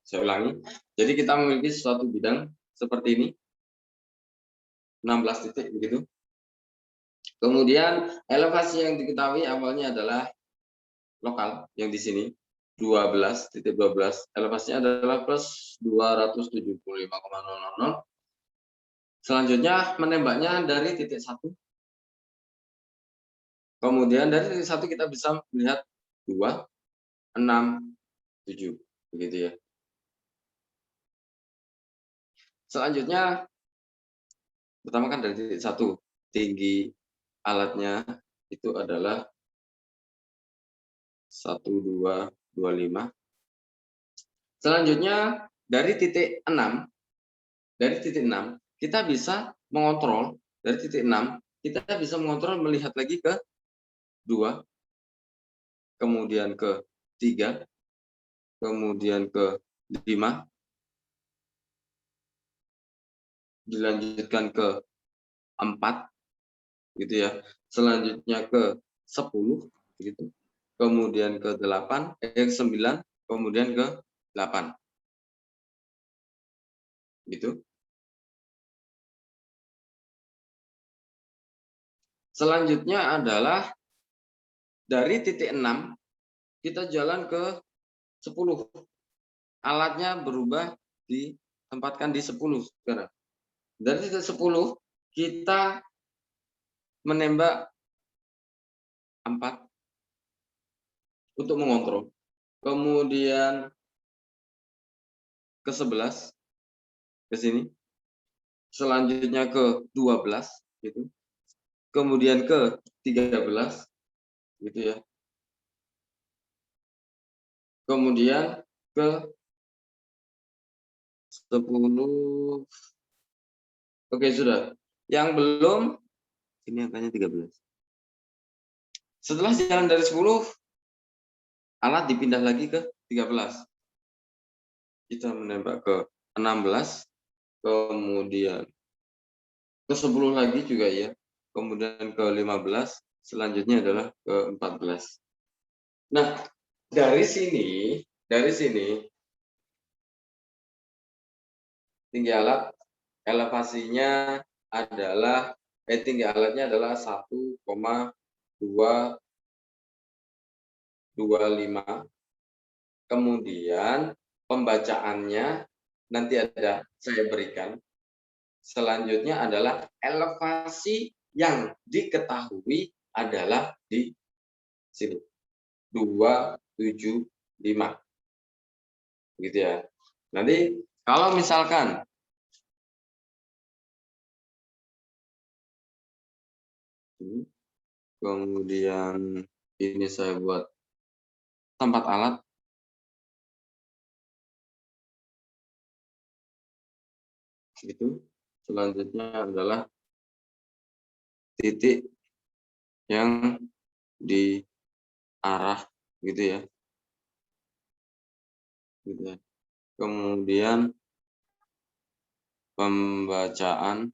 Saya ulangi. Jadi kita memiliki suatu bidang seperti ini, 16 titik begitu. Kemudian elevasi yang diketahui awalnya adalah lokal yang di sini 12.12, elevasinya adalah plus 275,000. Selanjutnya menembaknya dari titik 1. Kemudian dari titik 1 kita bisa melihat 2, 6, 7 begitu ya. Selanjutnya pertama kan dari titik 1, tinggi alatnya itu adalah 1225. Selanjutnya dari titik 6, kita bisa mengontrol dari titik 6, kita bisa mengontrol melihat lagi ke 2, kemudian ke 3, kemudian ke 5, dilanjutkan ke 4 gitu ya. Selanjutnya ke 10 gitu. Kemudian ke 9, kemudian ke 8. Gitu. Selanjutnya adalah dari titik 6 kita jalan ke 10. Alatnya berubah ditempatkan di 10 sekarang. Dari titik 10 kita menembak 4 untuk mengontrol. Kemudian ke 11 ke sini. Selanjutnya ke 12 gitu. Kemudian ke 13 gitu ya. Kemudian ke 10. Oke, sudah. Yang belum ini angkanya 13. Setelah jalan dari 10, alat dipindah lagi ke 13. Kita menembak ke 16, kemudian ke 10 lagi juga ya. Kemudian ke 15, selanjutnya adalah ke 14. Nah, dari sini tinggi alat elevasinya adalah tinggi alatnya adalah 1,225. Kemudian pembacaannya nanti ada saya berikan. Selanjutnya adalah elevasi yang diketahui adalah di sini 275 gitu ya. Nanti kalau misalkan kemudian ini saya buat tempat alat gitu. Selanjutnya adalah titik yang di arah gitu ya. Gitu ya. Kemudian pembacaan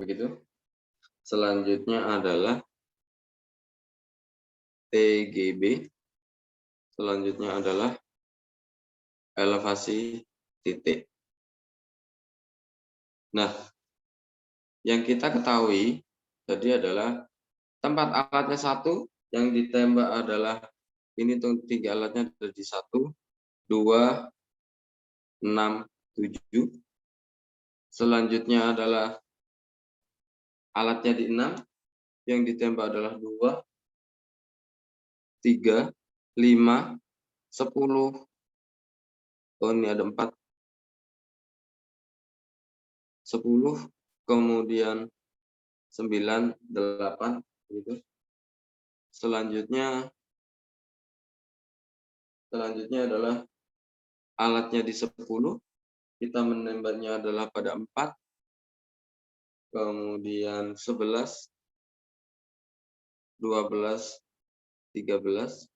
begitu. Selanjutnya adalah TGB. Selanjutnya adalah elevasi titik. Nah, yang kita ketahui tadi adalah tempat alatnya 1, yang ditembak adalah ini tuh tinggi alatnya ada di 1, 2, 6, 7. Selanjutnya adalah alatnya di 6, yang ditembak adalah 2, 3, 5, 10. Oh, ini ada 4. 10, kemudian 9, 8 gitu. Selanjutnya adalah alatnya di 10, kita menembaknya adalah pada 4, kemudian 11, 12, 13.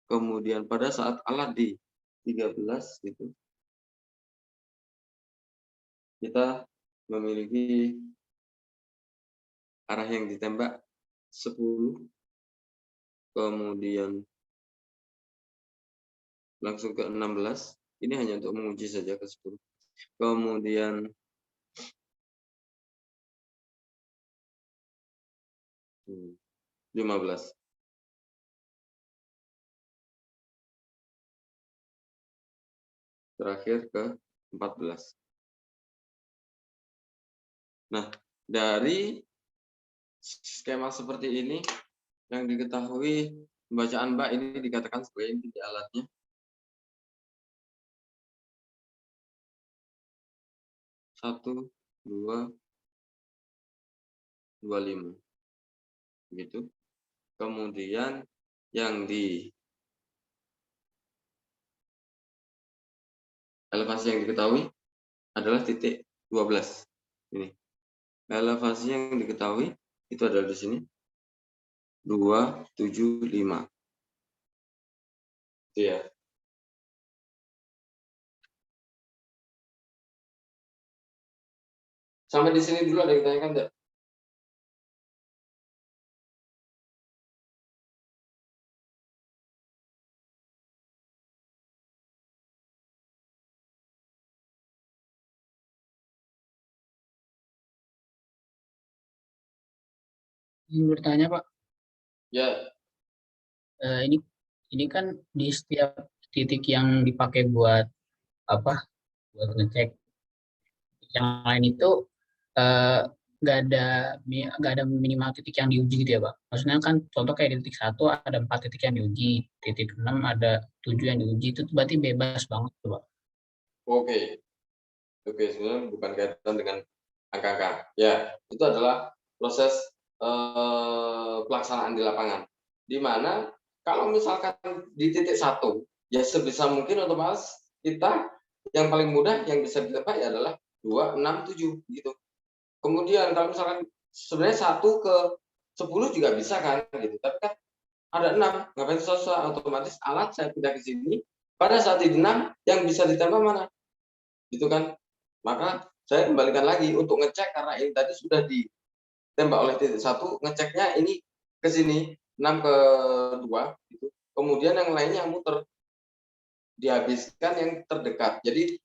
Kemudian pada saat alat di 13 gitu, kita memiliki arah yang ditembak 10, kemudian langsung ke 16. Ini hanya untuk menguji saja ke 10. Kemudian 15. Terakhir ke 14. Nah, dari skema seperti ini yang diketahui pembacaan Mbak ini dikatakan sebagai inti alatnya 1, 2, 25. Gitu. Kemudian yang di elevasi yang diketahui adalah titik 12. Ini. Elevasi yang diketahui itu adalah di sini 275. Itu ya. Sampai di sini dulu ada yang ditanyakan enggak? Ingin bertanya Pak, Ya, ini kan di setiap titik yang dipakai buat apa? Buat ngecek yang lain itu eh, nggak ada minimal titik yang diuji gitu ya Pak. Maksudnya kan contoh kayak di titik 1 ada 4 titik yang diuji, titik 6 ada 7 yang diuji, itu berarti bebas banget tuh Pak. oke. Oke, sebenarnya bukan kaitan dengan angka-angka. Ya, itu adalah proses pelaksanaan di lapangan. Di mana kalau misalkan di titik 1, ya sebisa mungkin otomatis kita yang paling mudah yang bisa ditebak ya adalah 2, 6, 7 gitu. Kemudian kalau misalkan sebenarnya 1 ke 10 juga bisa kan gitu. Tapi kan ada 6, ngapain susah, otomatis alat saya pindah ke sini. Pada saat di 6 yang bisa ditembak mana? Gitu kan. Maka saya kembalikan lagi untuk ngecek karena ini tadi sudah ditembak oleh titik 1, ngeceknya ini ke sini 6 ke 2 gitu. Kemudian yang lainnya muter, dihabiskan yang terdekat. Jadi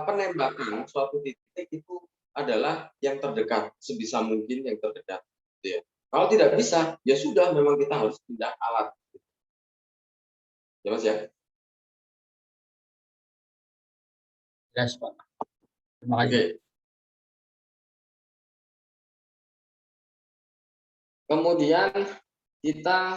penembakan suatu titik itu adalah yang terdekat, sebisa mungkin yang terdekat gitu ya. Kalau tidak bisa, ya sudah memang kita harus pindah alat. Ya Mas ya. Jelas Pak. Terima kasih Pak. Oke. Kemudian kita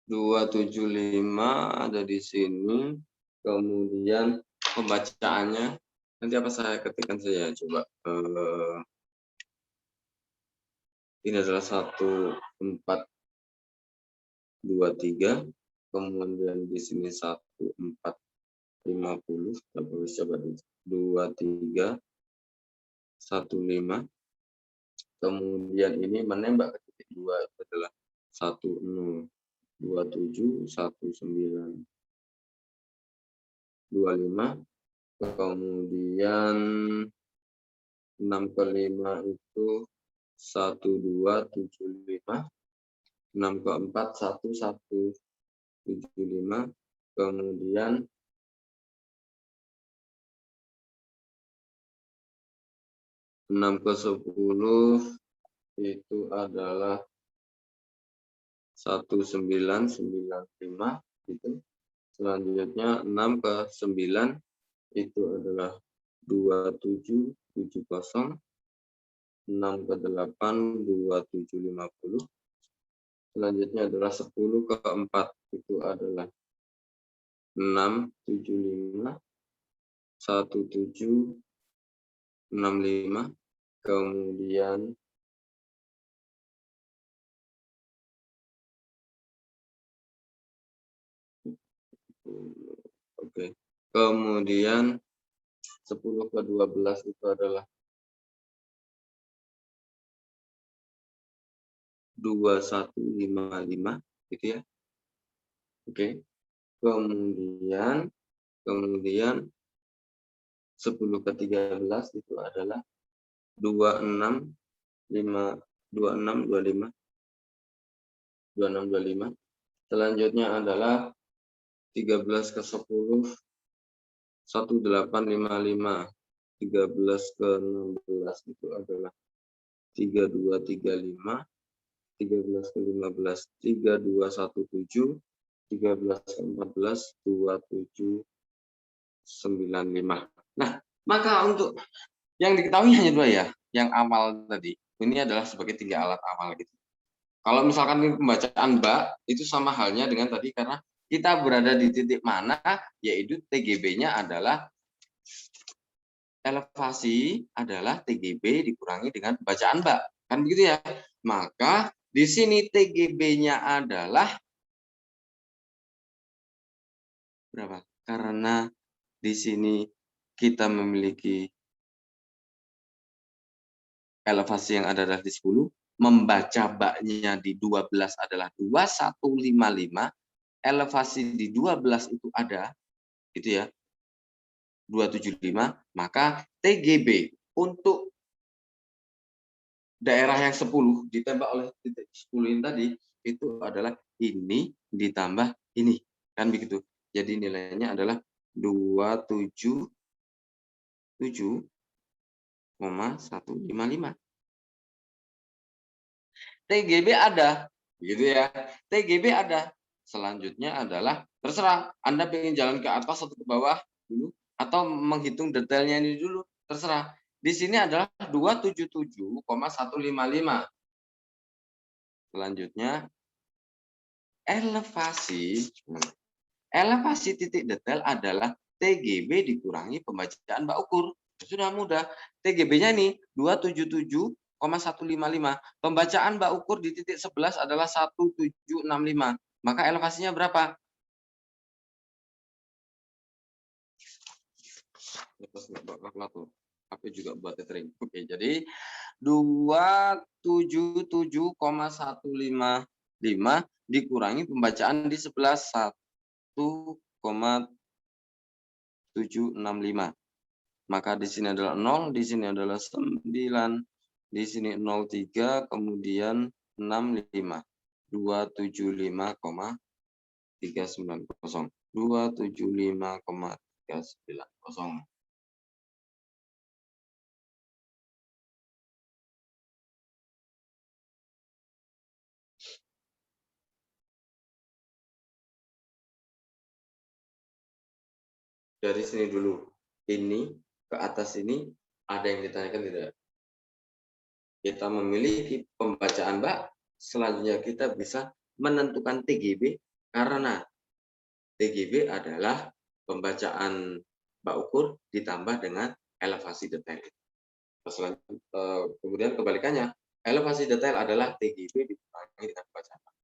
275 ada di sini. Kemudian pembacaannya nanti apa saya ketikkan saja coba. Ini adalah 1423. Kemudian di sini 1450. Coba 2315. Kemudian ini menembak ke titik 2 adalah 10271925. Kemudian 6 ke 5 itu 1275. 6 ke 4 1175. Kemudian 6 ke 10 itu adalah 1995 itu. Selanjutnya 6 ke 9 itu adalah 2770. 6 ke 8 2750. Selanjutnya adalah 10 ke 4 itu adalah 675 1765. Kemudian kemudian 10 ke 12 itu adalah 2155 gitu ya. Oke. Kemudian 10 ke 13 itu adalah 2650. 2625. Selanjutnya adalah 13 ke 10, 1855. 13 ke 16 itu adalah 3235. 13 ke 15, 3217. 13 ke 14, 2795. Nah, maka untuk yang diketahui hanya dua ya. Yang awal tadi, ini adalah sebagai 3 alat awal gitu. Kalau misalkan pembacaan bak, itu sama halnya dengan tadi karena kita berada di titik mana, yaitu TGB-nya adalah elevasi adalah TGB dikurangi dengan bacaan bak. Kan begitu ya. Maka di sini TGB-nya adalah berapa? Karena di sini kita memiliki elevasi yang ada adalah di 10, membaca baknya di 12 adalah 2155, elevasi di 12 itu ada, gitu ya, 275, maka TGB untuk daerah yang 10 ditembak oleh titik 10 ini tadi, itu adalah ini ditambah ini, kan begitu. Jadi nilainya adalah 277,155. TGB ada, gitu ya. TGB ada. Selanjutnya adalah terserah Anda pengen jalan ke atas atau ke bawah dulu atau menghitung detailnya ini dulu, terserah. Di sini adalah 277,155. Selanjutnya elevasi titik detail adalah TGB dikurangi pembacaan bak ukur. Sudah mudah. TGB-nya nih 277,155. Pembacaan bak ukur di titik 11 adalah 1765. Maka elevasinya berapa? Aku juga buat tethering. Oke, jadi 277,155 dikurangi pembacaan di 11 1,765. Maka di sini adalah 0, di sini adalah 9, di sini 03, kemudian 65. 275,390. 275,390. Dari sini dulu, ini ke atas ini ada yang ditanyakan tidak? Kita memiliki pembacaan bak, selanjutnya kita bisa menentukan TGB karena TGB adalah pembacaan bak ukur ditambah dengan elevasi detail. Kemudian kebalikannya, elevasi detail adalah TGB dikurangi dengan bacaan bak.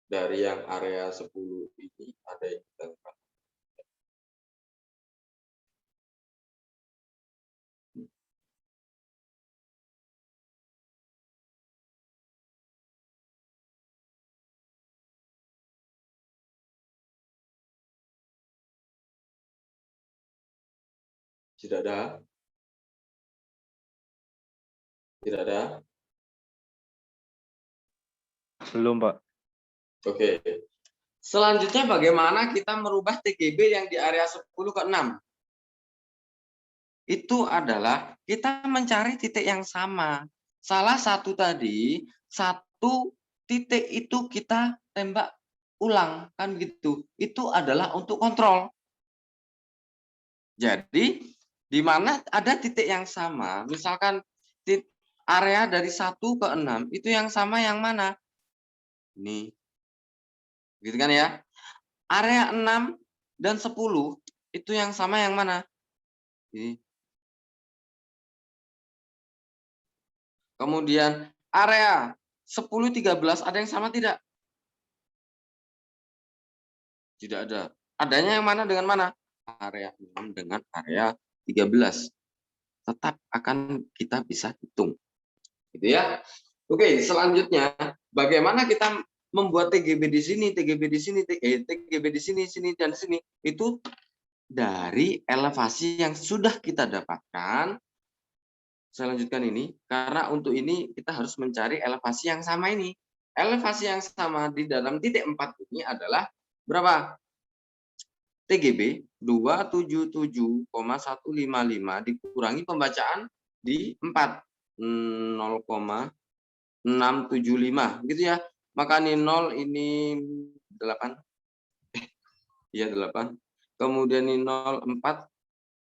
Dari yang area 10 ini ada yang kita tidak ada? Tidak ada? Belum, Pak. Oke. Selanjutnya bagaimana kita merubah TGB yang di area 10 ke 6? Itu adalah kita mencari titik yang sama. Salah satu tadi, satu titik itu kita tembak ulang, kan begitu. Itu adalah untuk kontrol. Jadi, di mana ada titik yang sama, misalkan area dari 1 ke 6, itu yang sama yang mana? Ini. Gitu kan ya? Area 6 dan 10 itu yang sama yang mana? Ini. Kemudian area 10 13 ada yang sama tidak? Tidak ada. Adanya yang mana dengan mana? Area 6 dengan area 13. Tetap akan kita bisa hitung. Gitu ya. Oke, selanjutnya bagaimana kita membuat TGB di sini, TGB di sini, TGB di sini, sini dan sini. Itu dari elevasi yang sudah kita dapatkan saya lanjutkan ini, karena untuk ini kita harus mencari elevasi yang sama ini. Elevasi yang sama di dalam titik 4 ini adalah berapa? TGB 277,155 dikurangi pembacaan di 4, 0,675 gitu ya. Maka ini 0, ini 8. Iya 8. Kemudian ini 0, 4.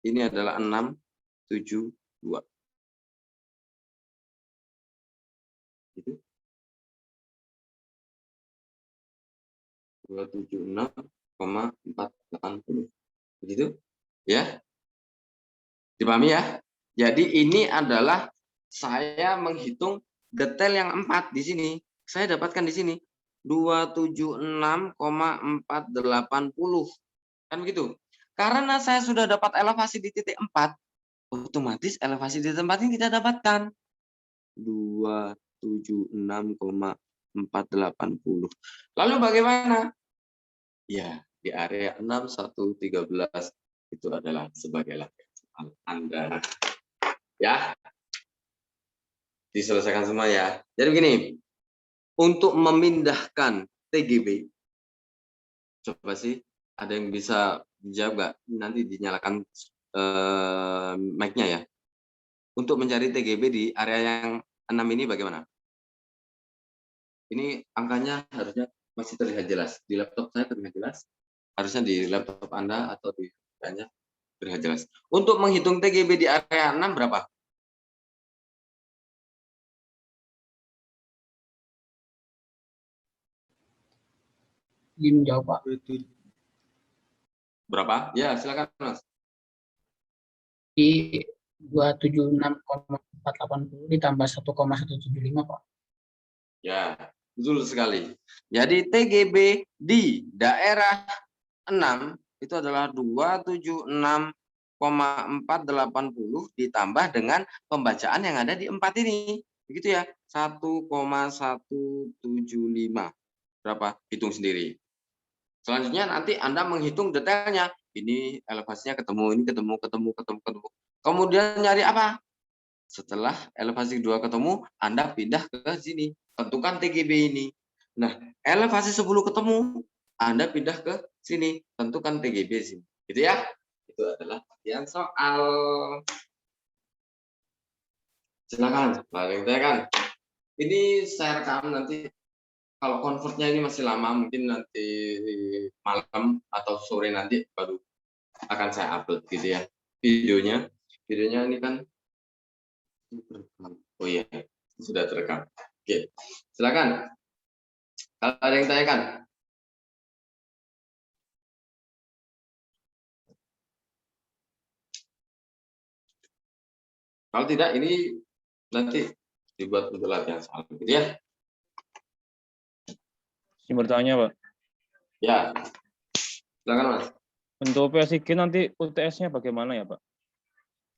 Ini adalah 672. Gitu. 276,480. Begitu? Ya. Dipahami ya? Jadi ini adalah saya menghitung detail yang 4 di sini. Saya dapatkan di sini 276,480. Kan begitu? Karena saya sudah dapat elevasi di titik 4, otomatis elevasi di tempat ini kita dapatkan 276,480. Lalu bagaimana? Ya, di area 6113 itu adalah sebagai latihan soal Anda. Ya. Diselesaikan semua ya. Jadi begini, untuk memindahkan TGB, coba sih ada yang bisa jawab nggak? Nanti dinyalakan mic-nya ya. Untuk mencari TGB di area yang 6 ini bagaimana? Ini angkanya harusnya masih terlihat jelas. Di laptop saya terlihat jelas. Harusnya di laptop Anda atau di HP-nya terlihat jelas. Untuk menghitung TGB di area 6 berapa? Izin jawab, Pak. Berapa? Ya, silakan Mas. Di 276,480 ditambah 1,175, Pak. Ya, betul sekali. Jadi TGB di daerah 6 itu adalah 276,480 ditambah dengan pembacaan yang ada di 4 ini. Begitu ya, 1,175. Berapa? Hitung sendiri. Selanjutnya nanti Anda menghitung detailnya. Ini elevasinya ketemu, ini ketemu. Kemudian nyari apa? Setelah elevasi kedua ketemu, Anda pindah ke sini. Tentukan TGB ini. Nah, elevasi 10 ketemu, Anda pindah ke sini. Tentukan TGB sini. Gitu ya. Itu adalah bagian soal. Silakan, paling kan. Ini saya rekam nanti. Kalau convertnya ini masih lama, mungkin nanti malam atau sore nanti baru akan saya upload gitu ya. Videonya ini kan oh iya, sudah terekam. Oke, silakan. Kalau ada yang tanyakan. Kalau tidak, ini nanti dibuat untuk latihan soal gitu ya. Saya bertanya, Pak. Ya, silakan Mas. Untuk PSG nanti UTS-nya bagaimana ya, Pak?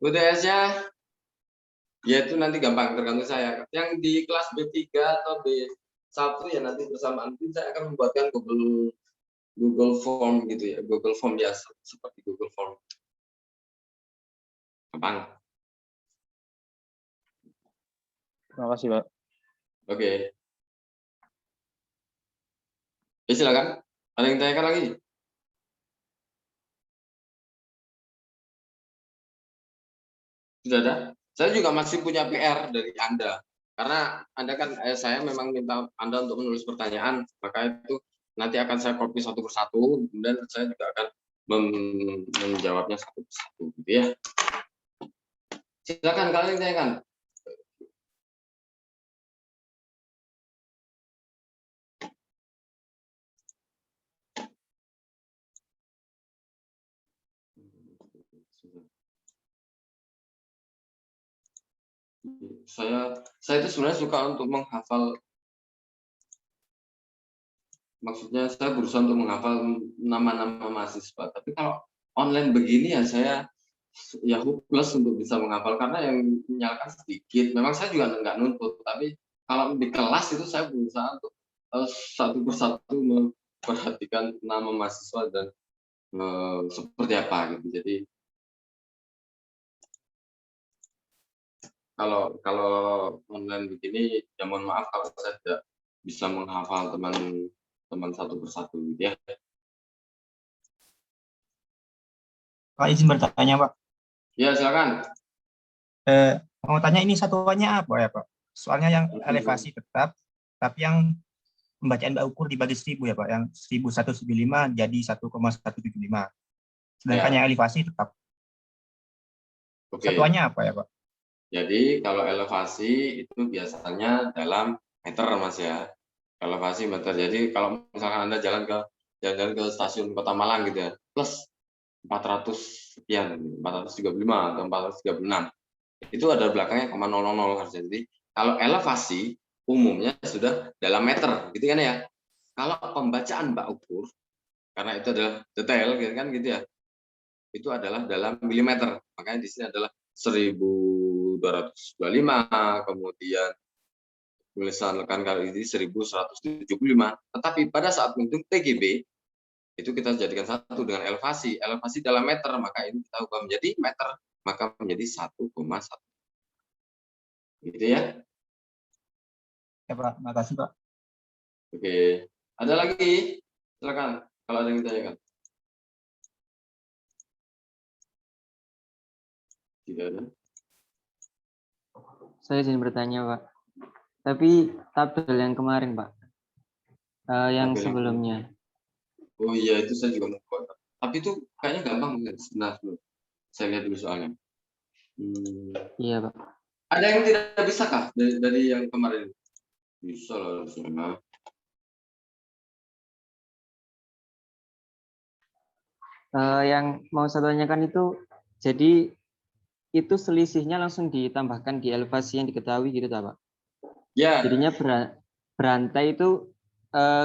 UTS-nya, ya itu nanti gampang, tergantung saya. Yang di kelas B3 atau B1 ya nanti bersamaan. Saya akan membuatkan Google Form gitu ya, Google Form biasa seperti Google Form. Gampang. Terima kasih, Pak. Oke. Ya, silakan. Ada yang tanyakan lagi? Sudah ada? Saya juga masih punya PR dari Anda. Karena Anda kan, saya memang minta Anda untuk menulis pertanyaan, maka itu nanti akan saya copy satu persatu, kemudian saya juga akan menjawabnya satu persatu, gitu ya. Silakan kalian tanyakan. Saya itu sebenarnya suka untuk menghafal, maksudnya saya berusaha untuk menghafal nama-nama mahasiswa. Tapi kalau online begini ya saya ya hopeless untuk bisa menghafal karena yang menyalakan sedikit. Memang saya juga nggak nuntut, tapi kalau di kelas itu saya berusaha untuk satu persatu memperhatikan nama mahasiswa dan seperti apa gitu. Jadi kalau online begini, ya mohon maaf kalau saya tidak bisa menghafal teman satu persatu gitu ya. Pak izin bertanya Pak. Ya silakan. Mau tanya ini satuannya apa ya Pak? Soalnya yang elevasi tetap, tapi yang pembacaan Mbak ukur dibagi 1000 ya Pak, yang 1175 jadi 1,175. Sedangkan Ya. yang elevasi tetap. Oke. Satuannya apa ya Pak? Jadi kalau elevasi itu biasanya dalam meter Mas ya. Elevasi meter. Jadi kalau misalkan Anda jalan ke stasiun Kota Malang gitu ya, plus 400 sekian, 435 atau 436. Itu ada belakangnya 0,000 harusnya. Jadi kalau elevasi umumnya sudah dalam meter, gitu kan ya. Kalau pembacaan Mbak ukur, karena itu adalah detail gitu kan gitu ya, itu adalah dalam milimeter. Makanya di sini adalah 1225, kemudian tulisan rekan kali ini 1175. Tetapi pada saat menghitung TGB, itu kita jadikan satu dengan elevasi. Elevasi dalam meter, maka ini kita ubah menjadi meter, maka menjadi 1,1. Gitu ya. Ya Pak, makasih Pak. Oke. Ada lagi? Silakan kalau ada yang ditanyakan. Tidak ada. Saya izin bertanya, Pak. Tapi tabel yang kemarin, Pak, yang Tabel yang sebelumnya. Oh iya, itu saya juga mau buat. Tapi itu kayaknya gampang. Sebentar, saya lihat dulu soalnya. Iya, Pak. Ada yang tidak bisa kah dari yang kemarin? Bisa lah, harusnya. Yang mau saya tanyakan itu, jadi itu selisihnya langsung ditambahkan di elevasi yang diketahui gitu, Pak? Ya. Jadinya berantai itu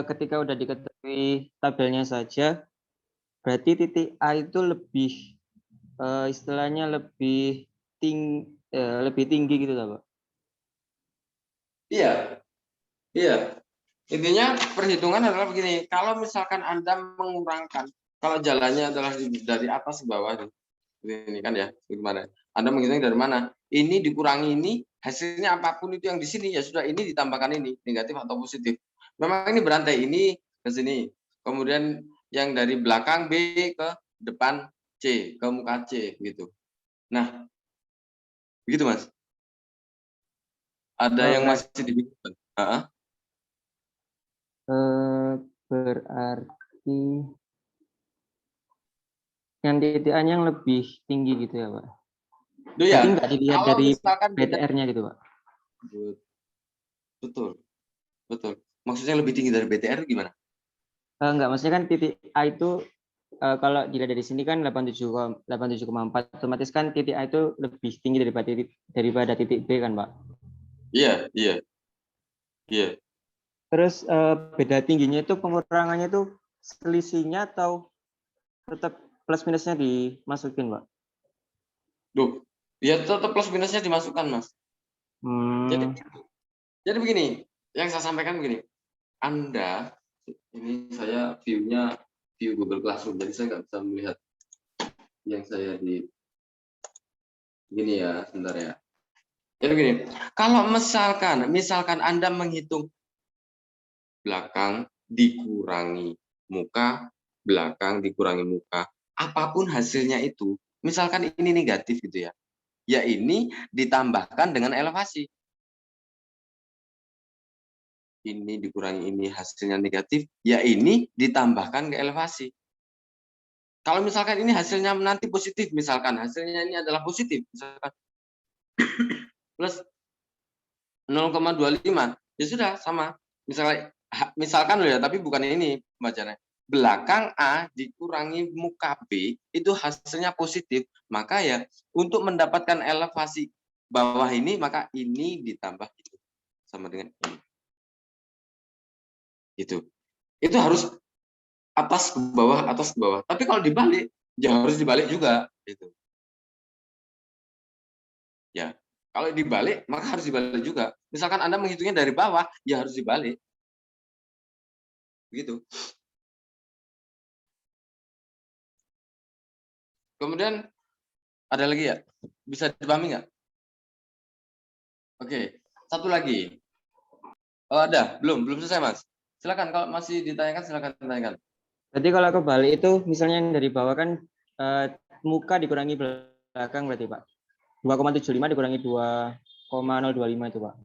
ketika udah diketahui tabelnya saja, berarti titik A itu lebih istilahnya lebih tinggi gitu, Pak? Iya. Iya. Intinya perhitungan adalah begini, kalau misalkan Anda mengurangkan, kalau jalannya adalah dari atas ke bawah, ini kan ya, gimana? Anda menghitungnya dari mana? Ini dikurangi ini, hasilnya apapun itu yang di sini, ya sudah ini ditambahkan ini, negatif atau positif. Memang ini berantai, ini ke sini. Kemudian yang dari belakang B ke depan C, ke muka C, gitu. Nah, begitu Mas. Ada yang masih dibingungkan? Berarti yang titik A yang lebih tinggi gitu ya, Pak? Ya, Jadi nggak dilihat kalau dari misalkan BTR-nya gitu, Pak? Betul, betul. Maksudnya lebih tinggi dari BTR gimana? Enggak, maksudnya kan titik A itu kalau dilihat dari sini kan 87,4, otomatis kan titik A itu lebih tinggi daripada titik B kan, Pak? Iya, iya. Iya. Terus beda tingginya itu pengurangannya itu selisihnya atau tetap plus minusnya dimasukin, Pak? Duh, ya tetap plus minusnya dimasukkan, Mas. Jadi begini, yang saya sampaikan begini. Anda, ini saya view Google Classroom, jadi saya nggak bisa melihat yang saya di gini ya, sebentar ya. Jadi begini, kalau misalkan Anda menghitung belakang dikurangi muka, belakang dikurangi muka, apapun hasilnya itu, misalkan ini negatif gitu ya, ya ini ditambahkan dengan elevasi. Ini dikurangi ini hasilnya negatif, ya ini ditambahkan ke elevasi. Kalau misalkan ini hasilnya nanti positif, misalkan hasilnya ini adalah positif, misalkan plus 0,25, ya sudah sama. Misalkan loh ya, tapi bukan ini bacanya. Belakang A dikurangi muka B itu hasilnya positif, maka ya untuk mendapatkan elevasi bawah ini maka ini ditambah itu sama dengan ini. Itu harus atas ke bawah, atas ke bawah. Tapi kalau dibalik, ya harus dibalik juga. Gitu. Ya, kalau dibalik, maka harus dibalik juga. Misalkan Anda menghitungnya dari bawah, ya harus dibalik. Begitu. Kemudian, ada lagi ya? Bisa dipahami nggak? Oke, satu lagi. Oh, ada? Belum selesai, Mas. Silakan kalau masih ditanyakan, silakan tanyakan. Berarti kalau kebalik itu misalnya yang dari bawah kan muka dikurangi belakang berarti Pak. 2,75 dikurangi 2,025 itu Pak.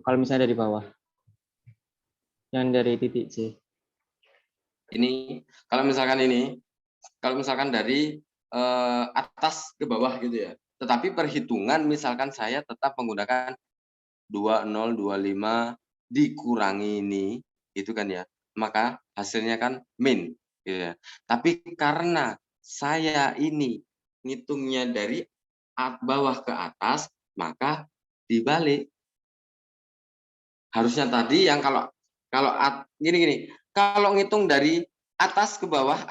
Kalau misalnya dari bawah. Yang dari titik C. Ini kalau misalkan dari atas ke bawah gitu ya. Tetapi perhitungan misalkan saya tetap menggunakan 2025 dikurangi ini, itu kan ya. Maka hasilnya kan min, gitu ya. Tapi karena saya ini ngitungnya dari bawah ke atas, maka dibalik. Harusnya tadi yang kalau gini, kalau ngitung dari atas ke bawah,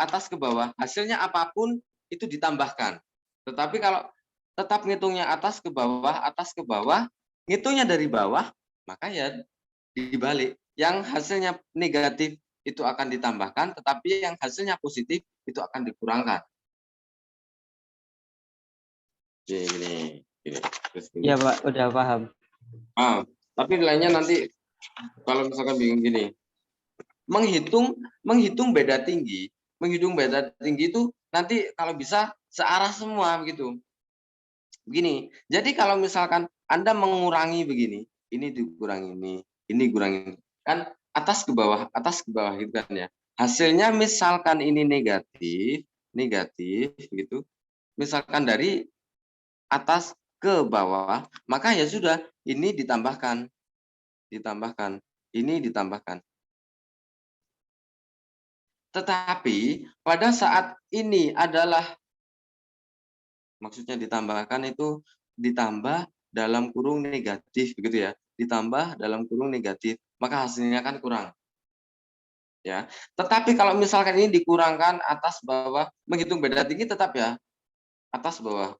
hasilnya apapun itu ditambahkan. Tetapi kalau tetap ngitungnya atas ke bawah, ngitungnya dari bawah, maka ya dibalik. Yang hasilnya negatif itu akan ditambahkan, tetapi yang hasilnya positif itu akan dikurangkan. Gini. Terus gini. Iya Pak, udah paham. Tapi nilainya nanti kalau misalkan bingung gini, menghitung beda tinggi itu nanti kalau bisa searah semua begitu. Begini, jadi kalau misalkan Anda mengurangi begini, ini dikurangi ini kurangi kan atas ke bawah gitu kan ya. Hasilnya misalkan ini negatif gitu. Misalkan dari atas ke bawah, maka ya sudah ini ditambahkan. Ini ditambahkan. Tetapi pada saat ini adalah maksudnya ditambahkan itu ditambah dalam kurung negatif begitu ya. Ditambah dalam kurung negatif, maka hasilnya kan kurang. Ya. Tetapi kalau misalkan ini dikurangkan atas bawah, menghitung beda tinggi tetap ya atas bawah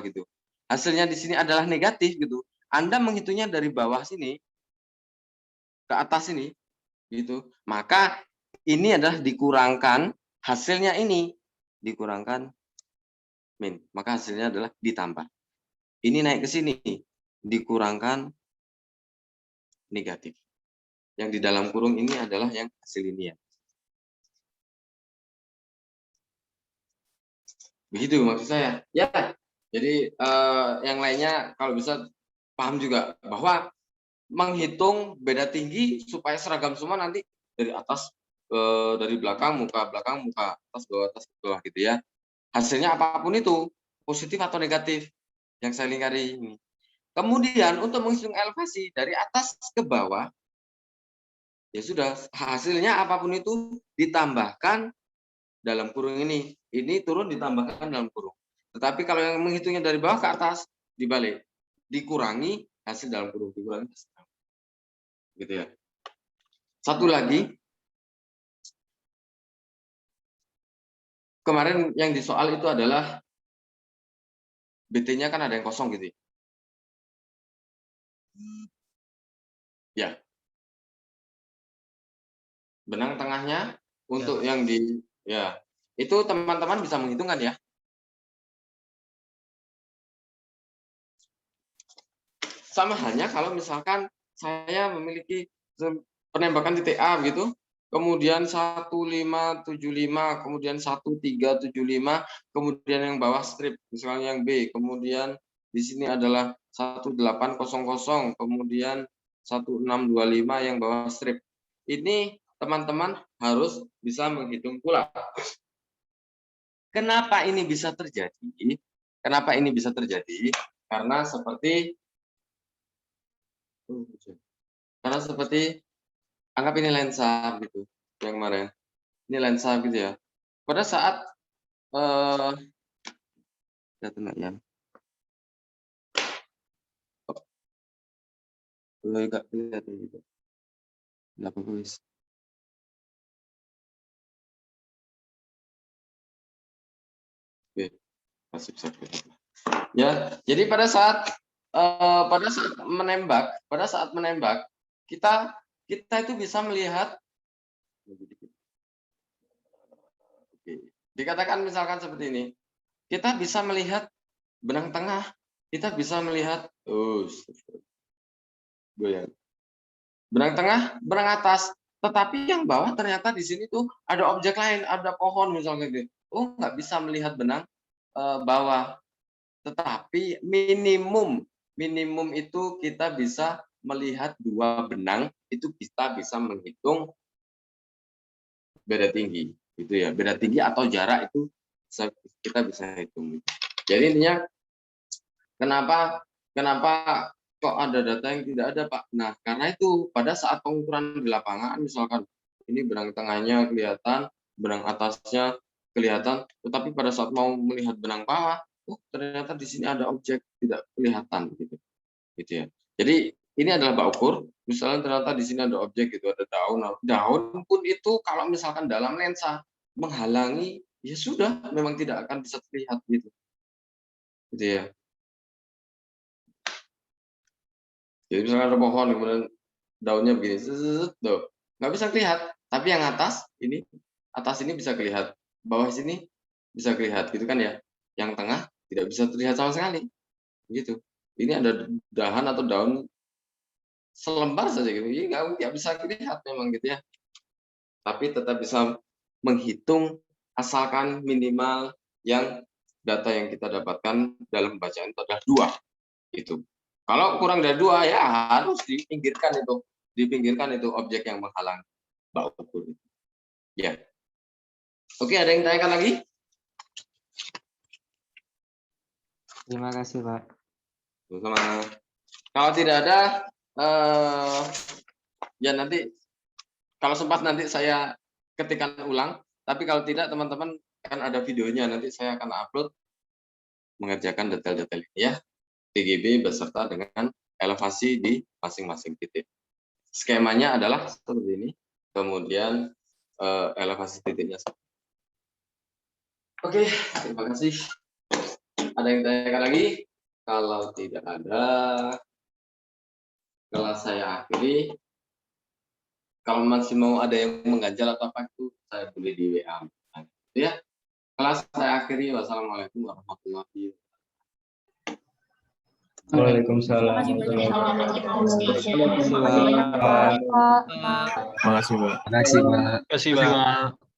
gitu. Hasilnya di sini adalah negatif gitu. Anda menghitungnya dari bawah sini ke atas ini gitu. Maka ini adalah dikurangkan, hasilnya ini dikurangkan min. Maka hasilnya adalah ditambah. Ini naik ke sini, dikurangkan negatif. Yang di dalam kurung ini adalah yang hasil ini ya. Begitu maksud saya. Ya, jadi yang lainnya kalau bisa paham juga bahwa menghitung beda tinggi supaya seragam semua nanti dari atas dari belakang muka atas bawah gitu ya. Hasilnya apapun itu positif atau negatif yang saya lingkari ini. Kemudian untuk menghitung elevasi dari atas ke bawah ya sudah hasilnya apapun itu ditambahkan dalam kurung ini turun ditambahkan dalam kurung. Tetapi kalau yang menghitungnya dari bawah ke atas dibalik dikurangi hasil dalam kurung dikurangi hasil dalam kurung. Gitu ya. Satu lagi kemarin yang di soal itu adalah BT-nya kan ada yang kosong gitu ya. Benang tengahnya untuk yang di ya itu teman-teman bisa menghitungkan ya. Sama halnya kalau misalkan saya memiliki penembakan titik A gitu, kemudian 1575, kemudian 1375, kemudian yang bawah strip, misalnya yang B, kemudian di sini adalah 1800, kemudian 1625 yang bawah strip. Ini teman-teman harus bisa menghitung pula. Kenapa ini bisa terjadi? Karena seperti anggap ini lensa gitu yang kemarin. Ini lensa gitu ya. Pada saat ya. Enggak kelihatan gitu. Kenapa tulis? Oke, masih bisa. Ya, jadi pada saat menembak, kita itu bisa melihat. Oke. Dikatakan misalkan seperti ini, kita bisa melihat benang tengah kita bisa melihat goyang. Benang tengah, benang atas. Tetapi yang bawah ternyata di sini tuh ada objek lain, ada pohon misalnya gitu. Oh, nggak bisa melihat benang bawah. Tetapi minimum itu kita bisa melihat 2 benang, itu kita bisa menghitung beda tinggi, gitu ya. Beda tinggi atau jarak itu kita bisa hitung. Jadi intinya kenapa kok ada data yang tidak ada, Pak? Nah, karena itu pada saat pengukuran di lapangan, misalkan ini benang tengahnya kelihatan, benang atasnya kelihatan, tetapi pada saat mau melihat benang bawah, ternyata di sini ada objek tidak kelihatan, gitu ya. Jadi ini adalah bak ukur. Misalnya ternyata di sini ada objek, gitu, ada daun pun itu kalau misalkan dalam lensa menghalangi, ya sudah, memang tidak akan bisa terlihat, gitu ya. Jadi misalnya ada pohon, kemudian daunnya begini, tuh, nggak bisa kelihatan. Tapi yang atas ini bisa kelihatan, bawah sini bisa kelihatan, gitu kan ya. Yang tengah tidak bisa terlihat sama sekali, gitu. Ini ada dahan atau daun selembar saja, gitu, ini nggak bisa kelihatan memang, gitu ya. Tapi tetap bisa menghitung asalkan minimal yang data yang kita dapatkan dalam bacaan itu adalah 2, gitu. Kalau kurang dari 2 ya harus dipinggirkan itu objek yang menghalang bak ukur. Ya. Oke, ada yang tanyakan lagi? Terima kasih, Pak. Sama. Kalau tidak ada, ya nanti kalau sempat nanti saya ketikkan ulang. Tapi kalau tidak, teman-teman kan ada videonya, nanti saya akan upload mengerjakan detail-detail ini ya. TGB beserta dengan elevasi di masing-masing titik. Skemanya adalah seperti ini, kemudian elevasi titiknya. Oke, terima kasih. Ada yang tanyakan lagi? Kalau tidak ada, kelas saya akhiri. Kalau masih mau ada yang mengganjal atau apa itu, saya boleh di WA. Ya, kelas saya akhiri. Wassalamualaikum warahmatullahi wabarakatuh. Waalaikumsalam. Terima kasih, Pak. Terima kasih, Pak. Terima kasih, Pak.